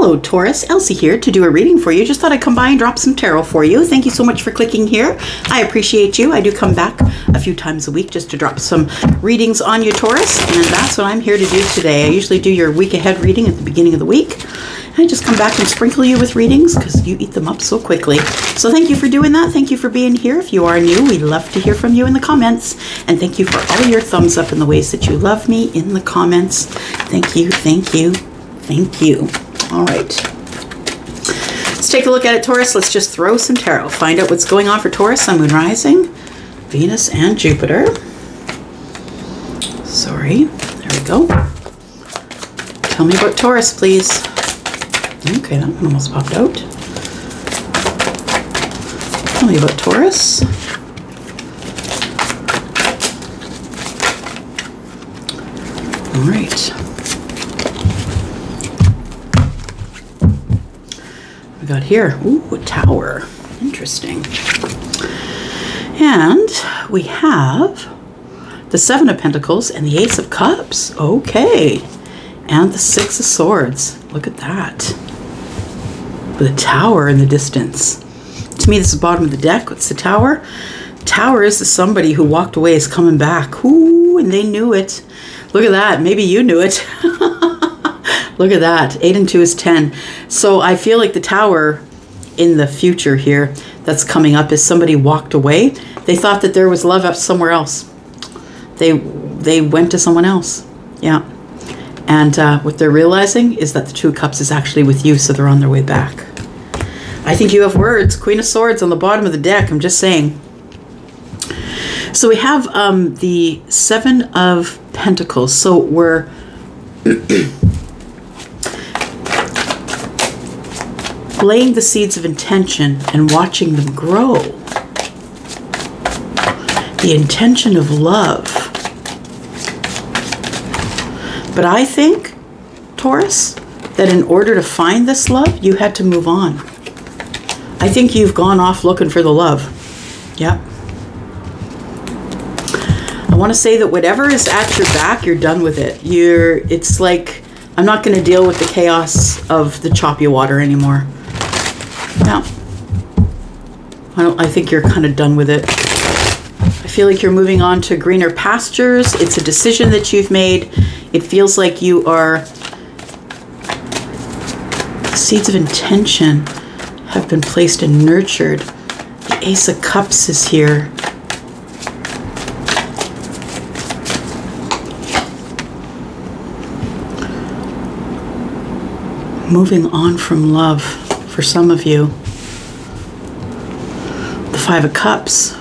Hello Taurus, Elsie here to do a reading for you. Just thought I'd come by and drop some tarot for you. Thank you so much for clicking here. I appreciate you. I do come back a few times a week just to drop some readings on you, Taurus, and that's what I'm here to do today. I usually do your week ahead reading at the beginning of the week. I just come back and sprinkle you with readings because you eat them up so quickly. So thank you for doing that. Thank you for being here. If you are new, we'd love to hear from you in the comments. And thank you for all your thumbs up in the ways that you love me in the comments. Thank you, thank you, thank you. All right. Let's take a look at it, Taurus. Let's just throw some tarot. Find out what's going on for Taurus, Sun, Moon, Rising, Venus, and Jupiter. Sorry. There we go. Tell me about Taurus, please. Okay, that one almost popped out. Tell me about Taurus. All right. We got here, ooh, a tower. Interesting. And we have the Seven of Pentacles and the Ace of Cups. Okay. And the Six of Swords. Look at that. With a tower in the distance. To me, this is the bottom of the deck. What's the tower? Tower is the somebody who walked away is coming back. Ooh, and they knew it. Look at that. Maybe you knew it. Look at that. 8 and 2 is 10. So I feel like the tower in the future here that's coming up is somebody walked away. They thought that there was love up somewhere else. They went to someone else. Yeah. And what they're realizing is that the Two of Cups is actually with you, so they're on their way back. I think you have words. Queen of Swords on the bottom of the deck. I'm just saying. So we have the Seven of Pentacles. So we're laying the seeds of intention and watching them grow. The intention of love. But I think, Taurus, that in order to find this love, you had to move on. I think you've gone off looking for the love. Yep. I want to say that whatever is at your back, you're done with it. It's like, I'm not going to deal with the chaos of the choppy water anymore. No. I think you're kind of done with it. I feel like you're moving on to greener pastures. It's a decision that you've made. It feels like you are, the seeds of intention have been placed and nurtured. The Ace of Cups is here. Moving on from love for some of you. The Five of Cups,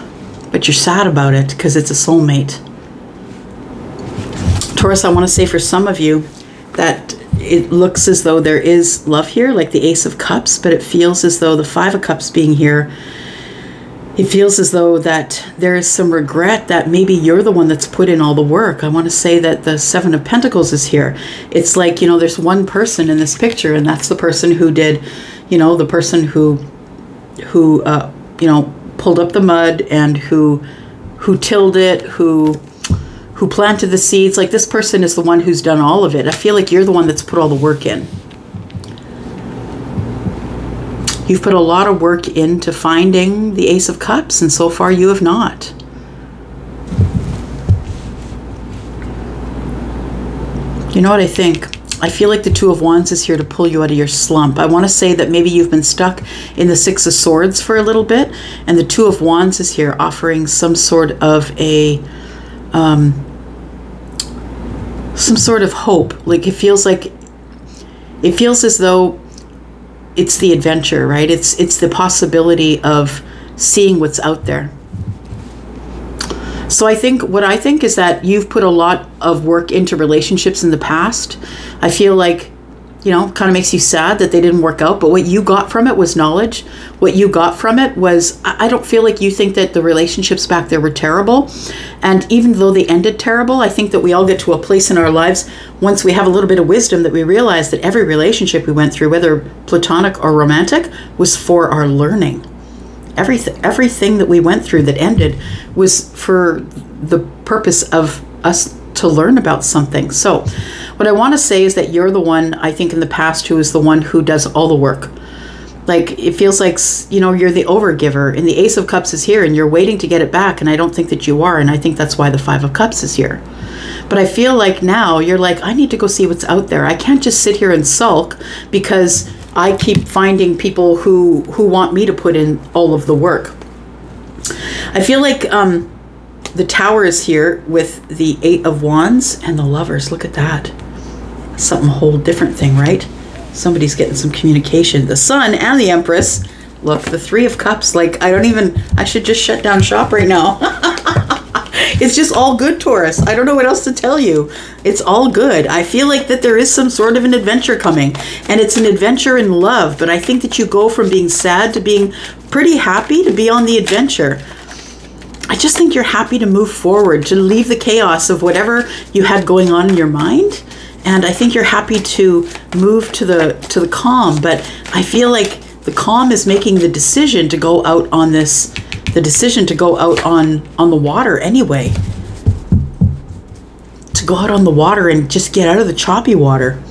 but you're sad about it because it's a soulmate. Taurus, I want to say for some of you that it looks as though there is love here, like the Ace of Cups, but it feels as though the Five of Cups being here, it feels as though that there is some regret that maybe you're the one that's put in all the work. I want to say that the Seven of Pentacles is here. It's like, you know, there's one person in this picture, and that's the person who did, you know, the person who you know, pulled up the mud and who tilled it, who planted the seeds. Like, this person is the one who's done all of it. I feel like you're the one that's put all the work in. You've put a lot of work into finding the Ace of Cups, and so far you have not. You know what I think? I feel like the Two of Wands is here to pull you out of your slump. I want to say that maybe you've been stuck in the Six of Swords for a little bit, and the Two of Wands is here offering some sort of a some sort of hope. Like, it feels as though it's the adventure, right? It's the possibility of seeing what's out there. So what I think is that you've put a lot of work into relationships in the past. I feel like, you know, kind of makes you sad that they didn't work out, but what you got from it was knowledge. What you got from it was, I don't feel like you think that the relationships back there were terrible. And even though they ended terrible, I think that we all get to a place in our lives once we have a little bit of wisdom that we realize that every relationship we went through, whether platonic or romantic, was for our learning. Everything that we went through that ended was for the purpose of us to learn about something. So What I want to say is that you're the one, I think in the past, who is the one who does all the work. Like, it feels like, you know, you're the overgiver, and the Ace of Cups is here and you're waiting to get it back, and I don't think that you are, and I think that's why the Five of Cups is here. But I feel like now you're like, I need to go see what's out there. I can't just sit here and sulk because I keep finding people who want me to put in all of the work. I feel like the Tower is here with the Eight of Wands and the Lovers. Look at that. Something whole different thing, right? Somebody's getting some communication. The Sun and the Empress. Look, the Three of Cups. Like, I should just shut down shop right now. It's just all good, Taurus. I don't know what else to tell you. It's all good. I feel like that there is some sort of an adventure coming, and it's an adventure in love, but I think that you go from being sad to being pretty happy to be on the adventure. I just think you're happy to move forward, to leave the chaos of whatever you had going on in your mind. And I think you're happy to move to the calm, but I feel like the calm is making the decision to go out on this, the decision to go out on the water anyway. To go out on the water and just get out of the choppy water.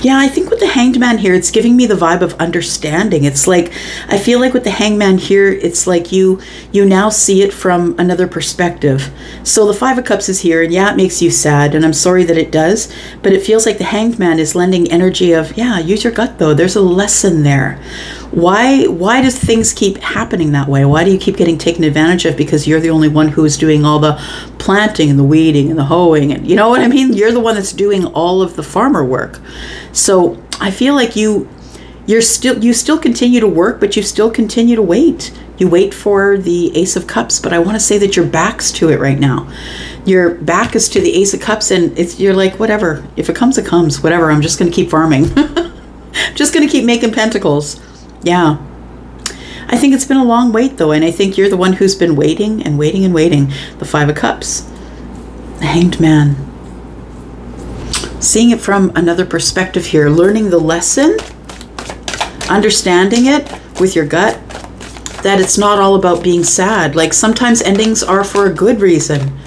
Yeah, I think with the Hanged Man here, it's giving me the vibe of understanding. It's like, I feel like with the Hanged Man here, it's like you now see it from another perspective. So the Five of Cups is here, and yeah, it makes you sad, and I'm sorry that it does, but it feels like the Hanged Man is lending energy of, yeah, use your gut though. There's a lesson there. Why does things keep happening that way? Why do you keep getting taken advantage of? Because you're the only one who is doing all the planting and the weeding and the hoeing, and you know what I mean? You're the one that's doing all of the farmer work. So I feel like you still continue to work, but you still continue to wait. You wait for the Ace of Cups, but I want to say that your back's to it right now. Your back is to the Ace of Cups, and you're like, whatever. If it comes, it comes. Whatever. I'm just going to keep farming. Just going to keep making pentacles. Yeah. I think it's been a long wait, though, and I think you're the one who's been waiting and waiting and waiting. The Five of Cups. The Hanged Man. Seeing it from another perspective here. Learning the lesson. Understanding it with your gut. That it's not all about being sad. Like, sometimes endings are for a good reason.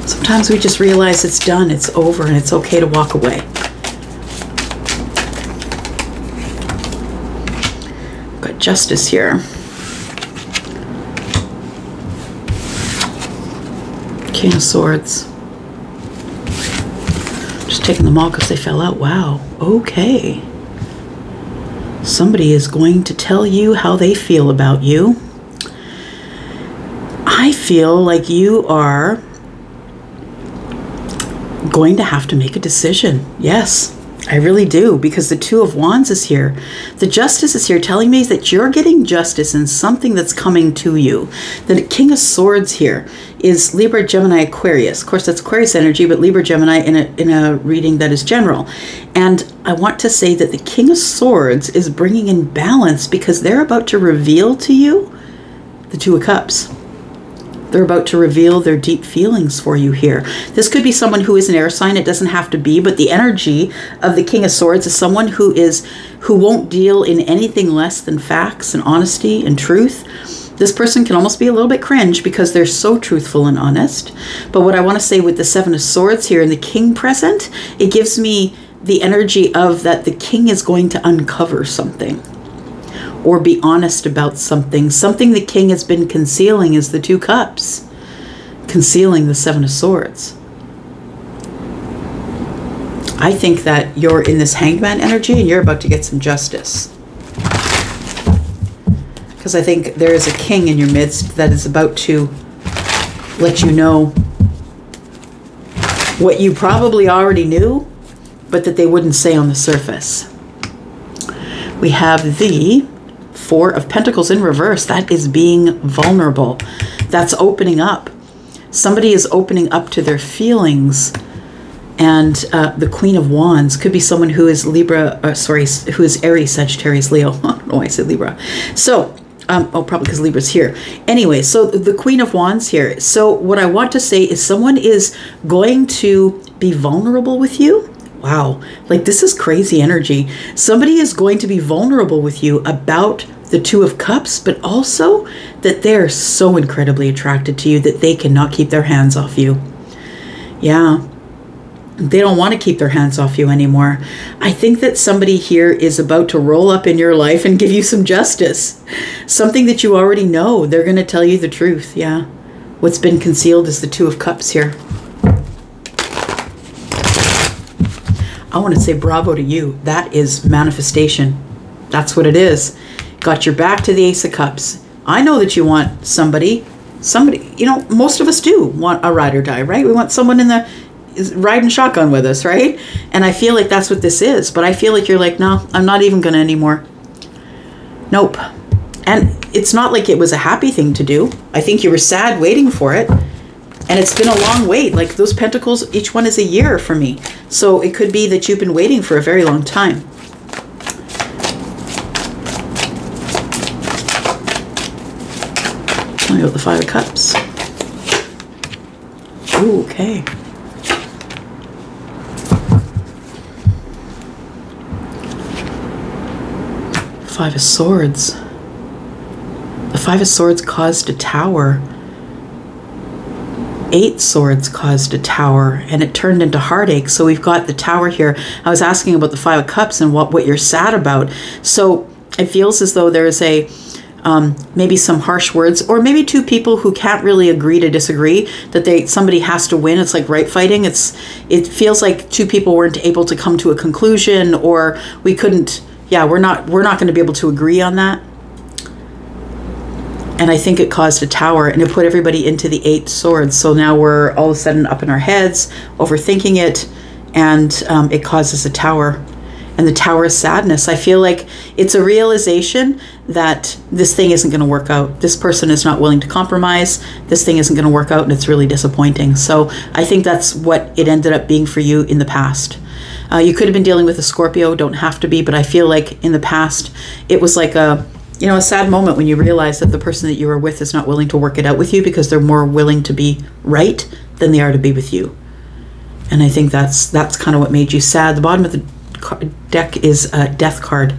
Sometimes we just realize it's done, it's over, and it's okay to walk away. Got Justice here. King of Swords. Just taking them all because they fell out. Wow. Okay. Somebody is going to tell you how they feel about you. I feel like you are going to have to make a decision. Yes, I really do, because the Two of Wands is here. The Justice is here telling me that you're getting justice in something that's coming to you. The King of Swords here is Libra, Gemini, Aquarius. Of course, that's Aquarius energy, but Libra, Gemini in a reading that is general. And I want to say that the King of Swords is bringing in balance because they're about to reveal to you the Two of Cups. They're about to reveal their deep feelings for you here. This could be someone who is an air sign. It doesn't have to be, but the energy of the King of Swords is someone who won't deal in anything less than facts and honesty and truth. This person can almost be a little bit cringe because they're so truthful and honest. But what I want to say with the Seven of Swords here and the King present, it gives me the energy of that the King is going to uncover something. Or be honest about something. Something the King has been concealing is the Two Cups. Concealing the Seven of Swords. I think that you're in this Hanged Man energy and you're about to get some justice. Because I think there is a king in your midst that is about to let you know what you probably already knew, but that they wouldn't say on the surface. We have the Four of Pentacles in reverse. That is being vulnerable. That's opening up. Somebody is opening up to their feelings. And the Queen of Wands could be someone who is Libra, who is Aries, Sagittarius, Leo. I don't know why I said Libra. So, probably because Libra's here. Anyway, so the Queen of Wands here. So what I want to say is someone is going to be vulnerable with you. Wow. Like, this is crazy energy. Somebody is going to be vulnerable with you about the Two of Cups, but also that they're so incredibly attracted to you that they cannot keep their hands off you. Yeah. They don't want to keep their hands off you anymore. I think that somebody here is about to roll up in your life and give you some justice. Something that you already know. They're going to tell you the truth. Yeah. What's been concealed is the Two of Cups here. I want to say bravo to you. That is manifestation. That's what it is. Got your back to the Ace of Cups. I know that you want somebody, you know, most of us do want a ride or die, right? We want someone in the riding shotgun with us, right? And I feel like that's what this is. But I feel like you're like, no, I'm not even going to anymore. Nope. And it's not like it was a happy thing to do. I think you were sad waiting for it. And it's been a long wait. Like, those pentacles, each one is a year for me. So it could be that you've been waiting for a very long time. Tell me about the Five of Cups. Ooh, okay. Five of Swords. The Five of Swords caused a tower. Eight Swords caused a tower, and it turned into heartache. So we've got the tower here. I was asking about the Five of Cups and what you're sad about. So it feels as though there is a maybe some harsh words, or maybe two people who can't really agree to disagree, that somebody has to win. It's like right fighting. It feels like two people weren't able to come to a conclusion, or we couldn't. Yeah, we're not going to be able to agree on that. And I think it caused a tower, and it put everybody into the Eight Swords. So now we're all of a sudden up in our heads, overthinking it, and it causes a tower. And the tower is sadness. I feel like it's a realization that this thing isn't going to work out. This person is not willing to compromise. This thing isn't going to work out, and it's really disappointing. So I think that's what it ended up being for you in the past. You could have been dealing with a Scorpio, don't have to be, but I feel like in the past it was like a sad moment when you realize that the person that you were with is not willing to work it out with you because they're more willing to be right than they are to be with you. And I think that's kind of what made you sad. The bottom of the deck is a Death card.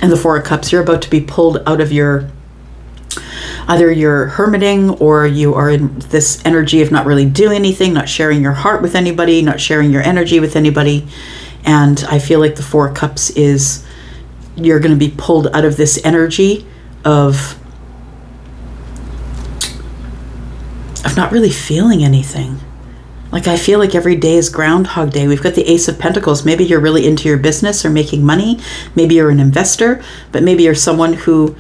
And the Four of Cups, you're about to be pulled out of either you're hermiting, or you are in this energy of not really doing anything, not sharing your heart with anybody, not sharing your energy with anybody. And I feel like the Four of Cups is, you're going to be pulled out of this energy of not really feeling anything. Like, I feel like every day is Groundhog Day. We've got the Ace of Pentacles. Maybe you're really into your business or making money. Maybe you're an investor, but maybe you're someone who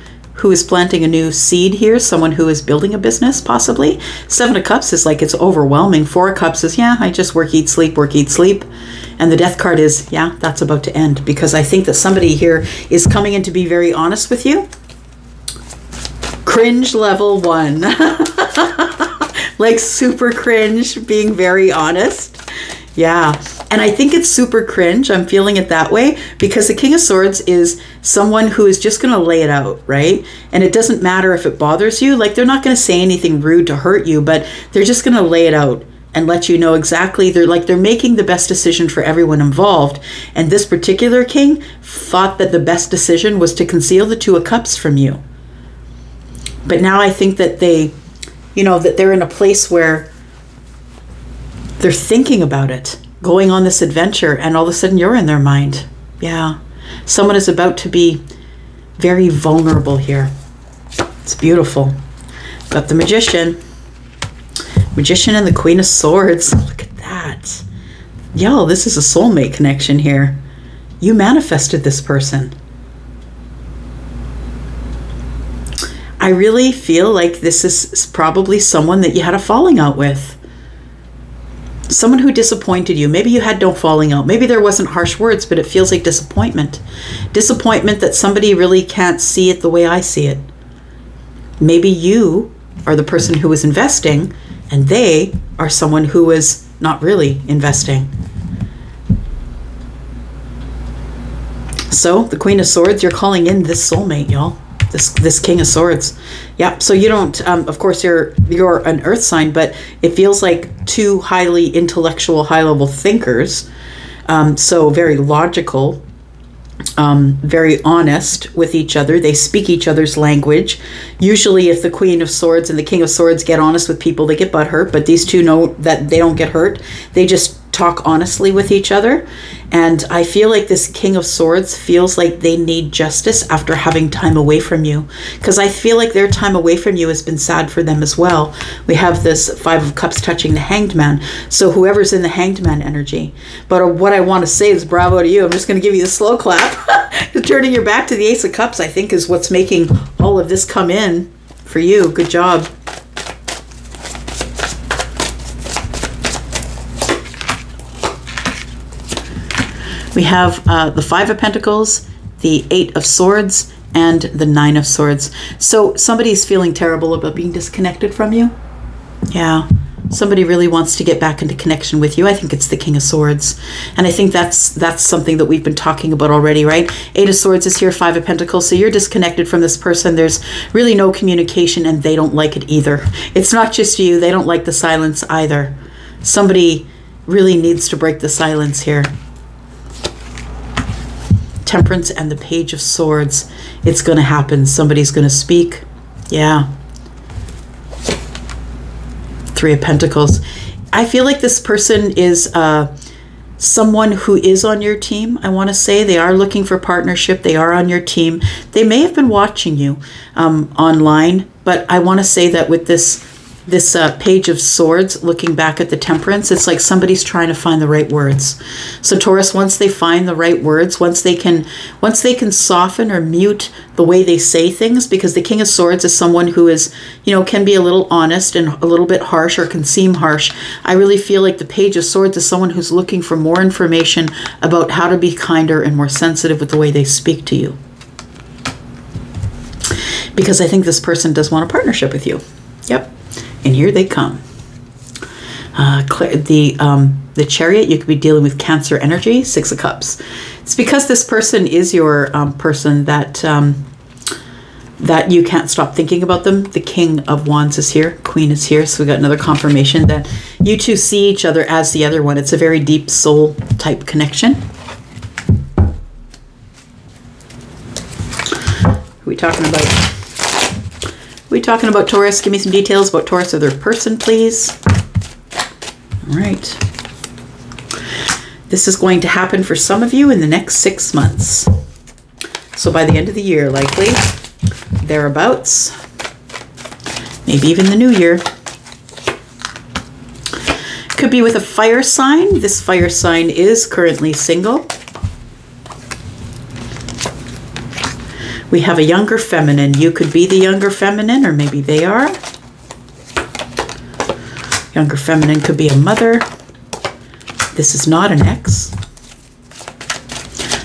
is planting a new seed here, someone who is building a business, possibly. Seven of Cups is like, it's overwhelming. Four of Cups is, yeah, I just work, eat, sleep, work, eat, sleep. And the Death card is, yeah, that's about to end, because I think that somebody here is coming in to be very honest with you. Cringe level 1. Like, super cringe, being very honest. Yeah. And I think it's super cringe. I'm feeling it that way because the King of Swords is someone who is just going to lay it out, right? And it doesn't matter if it bothers you. Like, they're not going to say anything rude to hurt you, but they're just going to lay it out and let you know exactly. They're making the best decision for everyone involved. And this particular king thought that the best decision was to conceal the Two of Cups from you. But now I think that that they're in a place where they're thinking about it, going on this adventure, and all of a sudden you're in their mind. Yeah. Someone is about to be very vulnerable here. It's beautiful. Got the Magician. Magician and the Queen of Swords. Look at that. Yo, this is a soulmate connection here. You manifested this person. I really feel like this is probably someone that you had a falling out with. Someone who disappointed you. Maybe you had no falling out. Maybe there wasn't harsh words, but it feels like disappointment. Disappointment that somebody really can't see it the way I see it. Maybe you are the person who is investing, and they are someone who is not really investing. So, the Queen of Swords, you're calling in this soulmate, y'all. This King of Swords. Yeah, so you don't, of course, you're an earth sign, but it feels like two highly intellectual, high-level thinkers So very logical, very honest with each other. They speak each other's language. Usually if the Queen of Swords and the King of Swords get honest with people, they get butthurt, but these two know that they don't get hurt. They just talk honestly with each other. And I feel like this King of Swords feels like they need justice after having time away from you, because I feel like their time away from you has been sad for them as well. We have this Five of Cups touching the Hanged Man, so whoever's in the Hanged Man energy. But what I want to say is bravo to you. I'm just going to give you the slow clap. Turning your back to the Ace of Cups, I think, is what's making all of this come in for you. Good job. We have the Five of Pentacles, the Eight of Swords, and the Nine of Swords. So somebody's feeling terrible about being disconnected from you. Yeah, somebody really wants to get back into connection with you. I think it's the King of Swords. And I think that's something that we've been talking about already, right? Eight of Swords is here, Five of Pentacles. So you're disconnected from this person. There's really no communication, and they don't like it either. It's not just you. They don't like the silence either. Somebody really needs to break the silence here. Temperance and the Page of Swords. It's going to happen. Somebody's going to speak. Yeah. Three of Pentacles. I feel like this person is someone who is on your team. I want to say they are looking for partnership. They are on your team. They may have been watching you online, but I want to say that with this Page of Swords, looking back at the Temperance, it's like somebody's trying to find the right words. So Taurus, once they find the right words, once they can soften or mute the way they say things, because the King of Swords is someone who is, can be a little honest and a little bit harsh, or can seem harsh. I really feel like the Page of Swords is someone who's looking for more information about how to be kinder and more sensitive with the way they speak to you. Because I think this person does want a partnership with you. Yep. And here they come. The Chariot, you could be dealing with Cancer energy, Six of Cups. It's because this person is your person that you can't stop thinking about them. The King of Wands is here. Queen is here. So we got another confirmation that you two see each other as the other one. It's a very deep soul type connection. Who are we talking about? We talking about Taurus? Give me some details about Taurus or their person, please. All right. This is going to happen for some of you in the next 6 months. So by the end of the year, likely, thereabouts, maybe even the new year. Could be with a fire sign. This fire sign is currently single. We have a younger feminine. You could be the younger feminine, or maybe they are. Younger feminine could be a mother. This is not an ex.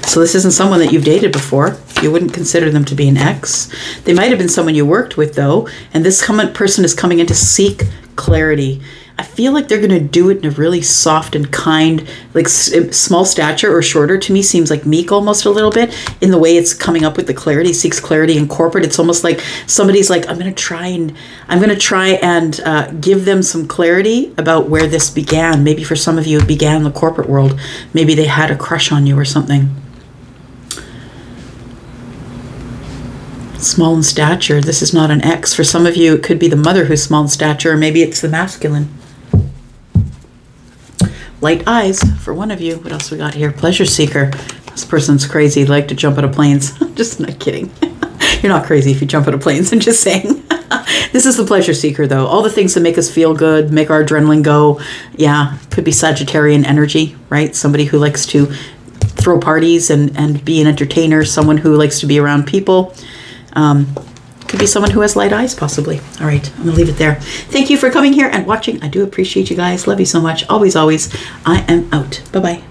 So this isn't someone that you've dated before. You wouldn't consider them to be an ex. They might have been someone you worked with, though, and this person is coming in to seek clarity. I feel like they're going to do it in a really soft and kind, like small stature or shorter. To me, seems like meek almost a little bit in the way it's coming up with the clarity. Seeks clarity in corporate. It's almost like somebody's like, I'm going to try and give them some clarity about where this began. Maybe for some of you, it began in the corporate world. Maybe they had a crush on you or something. Small in stature. This is not an ex. For some of you, it could be the mother who's small in stature, or maybe it's the masculine. Light eyes for one of you. What else we got here? Pleasure seeker. This person's crazy. They like to jump out of planes. Just not kidding. You're not crazy if you jump out of planes. I'm just saying. This is the pleasure seeker, though. All the things that make us feel good, make our adrenaline go. Yeah, could be Sagittarian energy, right? Somebody who likes to throw parties and be an entertainer. Someone who likes to be around people. Could be someone who has light eyes, possibly. All right, I'm gonna leave it there. Thank you for coming here and watching. I do appreciate you guys. Love you so much. Always, always. I am out. Bye-bye.